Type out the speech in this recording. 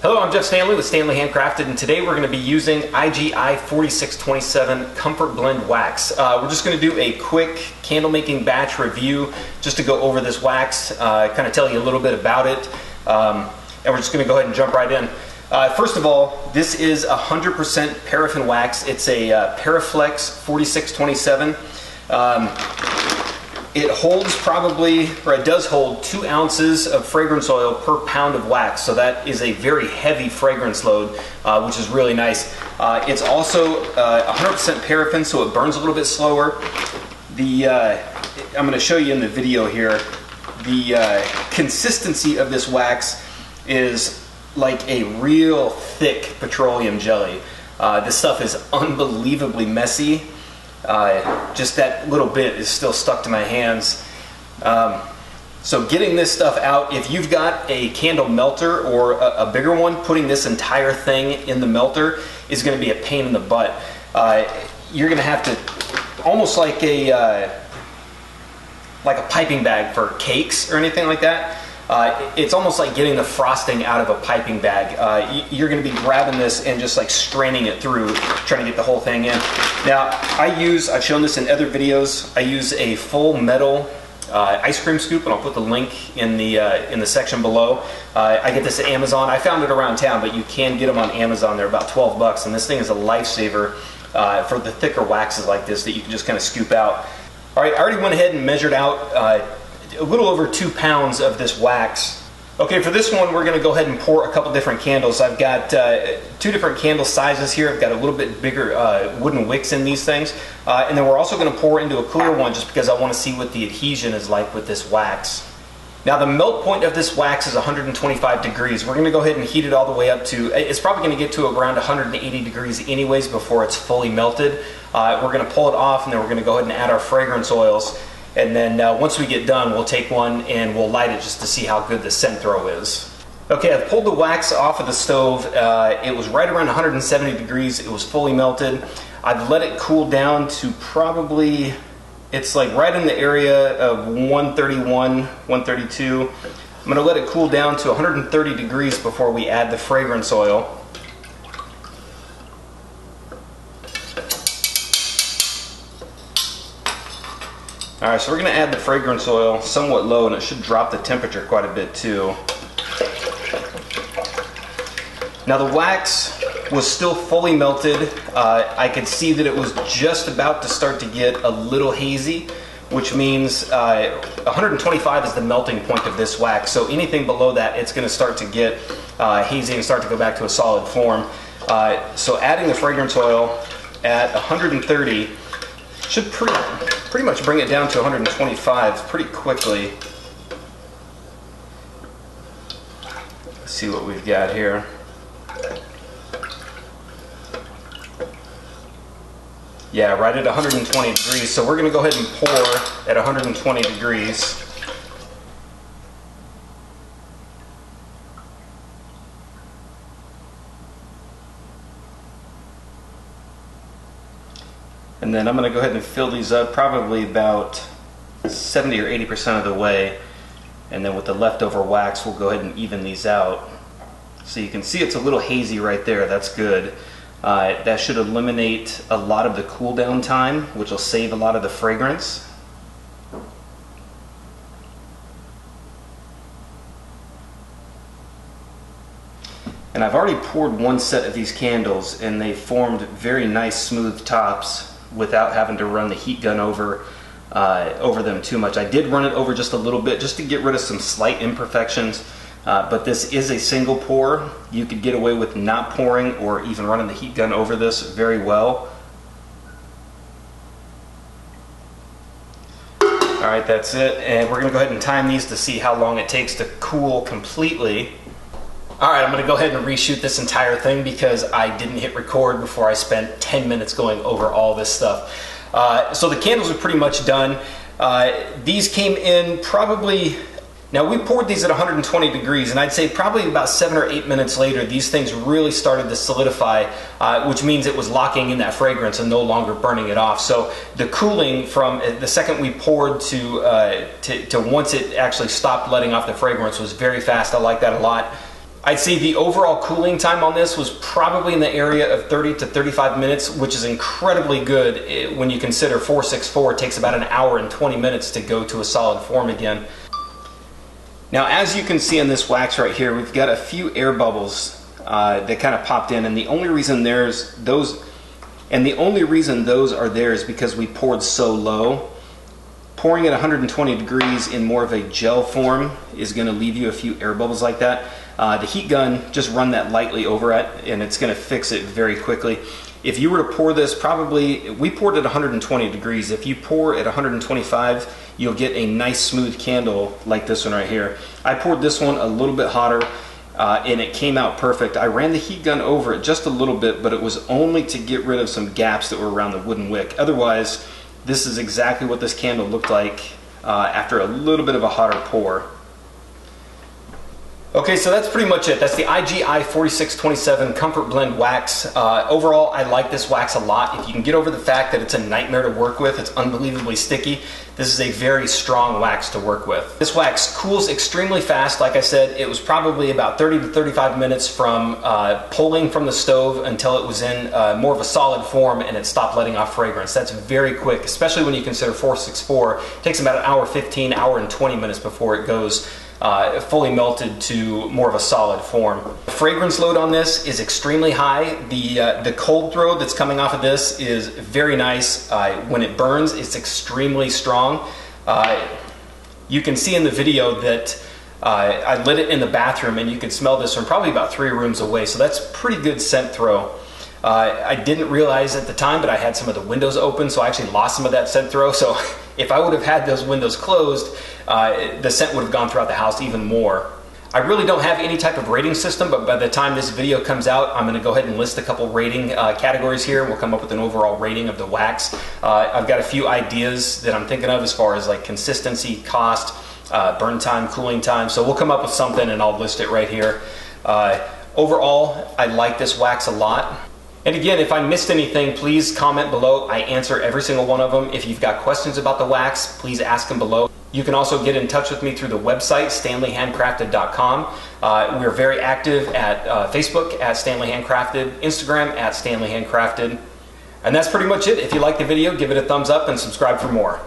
Hello, I'm Jeff Stanley with Stanley Handcrafted, and today we're going to be using IGI 4627 Comfort Blend Wax. We're just going to do a quick candle making batch review just to go over this wax, kind of tell you a little bit about it, and we're just going to go ahead and jump right in. First of all, this is 100% paraffin wax. It's a Paraflex 4627. It holds it does hold 2 ounces of fragrance oil per pound of wax, so that is a very heavy fragrance load, which is really nice. It's also 100% paraffin, so it burns a little bit slower. I'm going to show you in the video here, the consistency of this wax is like a real thick petroleum jelly. This stuff is unbelievably messy. Just that little bit is still stuck to my hands. So getting this stuff out, if you've got a candle melter or a bigger one, putting this entire thing in the melter is going to be a pain in the butt. You're going to have to, almost like a piping bag for cakes or anything like that. It's almost like getting the frosting out of a piping bag. You're going to be grabbing this and just like straining it through, trying to get the whole thing in. Now, I've shown this in other videos, I use a full metal ice cream scoop, and I'll put the link in the section below. I get this at Amazon. I found it around town, but you can get them on Amazon. They're about 12 bucks, and this thing is a lifesaver for the thicker waxes like this that you can just kind of scoop out. All right, I already went ahead and measured out a little over 2 pounds of this wax. Okay, for this one we're going to go ahead and pour a couple different candles. I've got 2 different candle sizes here. I've got a little bit bigger wooden wicks in these things, and then we're also going to pour into a clear one just because I want to see what the adhesion is like with this wax. Now, the melt point of this wax is 125 degrees. We're going to go ahead and heat it all the way up to, it's probably going to get to around 180 degrees anyways before it's fully melted. We're going to pull it off, and then we're going to go ahead and add our fragrance oils. And then once we get done, we'll take one and we'll light it just to see how good the scent throw is. Okay, I've pulled the wax off of the stove. It was right around 170 degrees. It was fully melted. I've let it cool down to probably, it's like right in the area of 131, 132. I'm going to let it cool down to 130 degrees before we add the fragrance oil. Alright, so we're going to add the fragrance oil somewhat low, and it should drop the temperature quite a bit too. Now, the wax was still fully melted. I could see that it was just about to start to get a little hazy, which means 125 is the melting point of this wax. So anything below that, it's going to start to get hazy and start to go back to a solid form. So adding the fragrance oil at 130 should pretty much bring it down to 125 pretty quickly. Let's see what we've got here. Yeah, right at 120 degrees. So we're going to go ahead and pour at 120 degrees. And then I'm going to go ahead and fill these up probably about 70 or 80% of the way. And then with the leftover wax, we'll go ahead and even these out. So you can see it's a little hazy right there. That's good. That should eliminate a lot of the cool down time, which will save a lot of the fragrance. And I've already poured one set of these candles, and they formed very nice smooth tops without having to run the heat gun over them too much. I did run it over just a little bit just to get rid of some slight imperfections, but this is a single pour. You could get away with not pouring or even running the heat gun over this very well. Alright, that's it, and we're going to go ahead and time these to see how long it takes to cool completely. Alright, I'm going to go ahead and reshoot this entire thing because I didn't hit record before I spent 10 minutes going over all this stuff. So the candles are pretty much done. These came in probably, now we poured these at 120 degrees, and I'd say probably about 7 or 8 minutes later these things really started to solidify, which means it was locking in that fragrance and no longer burning it off. So the cooling from the second we poured to once it actually stopped letting off the fragrance was very fast. I like that a lot. I'd say the overall cooling time on this was probably in the area of 30 to 35 minutes, which is incredibly good when you consider 464 takes about an hour and 20 minutes to go to a solid form again. Now, as you can see on this wax right here, we've got a few air bubbles that kind of popped in, and the only reason those are there is because we poured so low. Pouring at 120 degrees in more of a gel form is going to leave you a few air bubbles like that. The heat gun, just run that lightly over it and it's going to fix it very quickly. If you were to pour this, we poured at 120 degrees. If you pour at 125, you'll get a nice smooth candle like this one right here. I poured this one a little bit hotter and it came out perfect. I ran the heat gun over it just a little bit, but it was only to get rid of some gaps that were around the wooden wick. Otherwise, this is exactly what this candle looked like after a little bit of a hotter pour. Okay, so that's pretty much it. That's the IGI 4627 Comfort Blend Wax. Overall, I like this wax a lot. If you can get over the fact that it's a nightmare to work with, it's unbelievably sticky, this is a very strong wax to work with. This wax cools extremely fast. Like I said, it was probably about 30 to 35 minutes from pulling from the stove until it was in more of a solid form and it stopped letting off fragrance. That's very quick, especially when you consider 464. It takes about an hour 15, hour and 20 minutes before it goes fully melted to more of a solid form. The fragrance load on this is extremely high. The cold throw that's coming off of this is very nice. When it burns, it's extremely strong. You can see in the video that I lit it in the bathroom and you can smell this from probably about 3 rooms away, so that's pretty good scent throw. I didn't realize at the time, but I had some of the windows open, so I actually lost some of that scent throw. So if I would have had those windows closed, the scent would have gone throughout the house even more. I really don't have any type of rating system, but by the time this video comes out, I'm going to go ahead and list a couple rating categories here. We'll come up with an overall rating of the wax. I've got a few ideas that I'm thinking of as far as like consistency, cost, burn time, cooling time. So we'll come up with something and I'll list it right here. Overall, I like this wax a lot. And again, if I missed anything, please comment below. I answer every single one of them. If you've got questions about the wax, please ask them below. You can also get in touch with me through the website, StanleyHandcrafted.com. We're very active at Facebook at Stanley Handcrafted, Instagram at Stanley Handcrafted. And that's pretty much it. If you like the video, give it a thumbs up and subscribe for more.